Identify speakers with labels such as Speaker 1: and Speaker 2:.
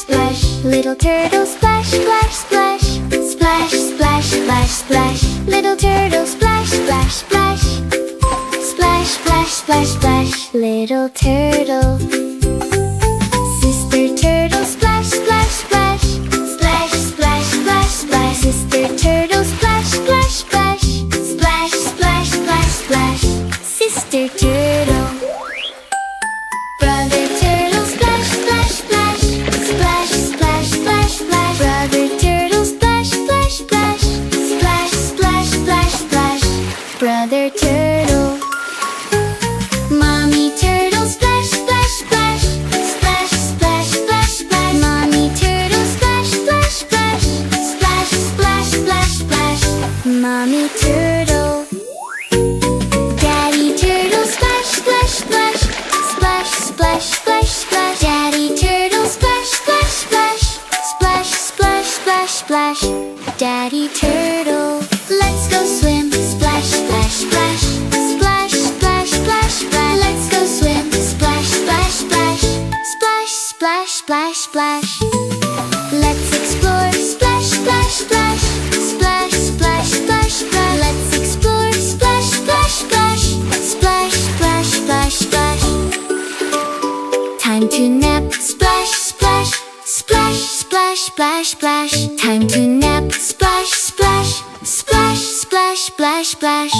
Speaker 1: splash. Little turtle splash, splash, splash. Splash, splash, splash, splash. Little turtle splash, splash, splash. Splash, splash, splash, splash. Little turtle. Sister turtle splash, splash, splash. Splash, splash, splash, splash. Sister turtle splash, splash, splash. Splash, splash, splash, splash. Sister turtle. Brother turtle splash, splash, splash. Splash, splash, splash, splash. Brother turtle splash, splash, splash. Splash, splash, splash, splash. Brother turtle. Mommy turtle splash, splash, splash. Splash, splash, splash, splash. Mommy turtle splash, splash, splash. Splash, splash, splash, splash. Mommy turtle. Daddy turtle splash, splash, splash. Splash, splash, splash, splash. Daddy turtle splash, splash, splash. Splash, splash, splash, splash. Daddy turtle. Let's go swim. Splash, splash, splash. Splash, splash, splash, splash. Let's go swim. Splash, splash, splash. Splash, splash, splash, splash. Let's explore. Splash, splash, splash. Splash, splash, splash, splash. Let's explore. Splash, splash, splash. Splash, splash, splash, splash. Time to nap. Splash, splash. Splash, splash, splash, splash. Time to nap. Splash, splash. Splash, splash, splash, splash.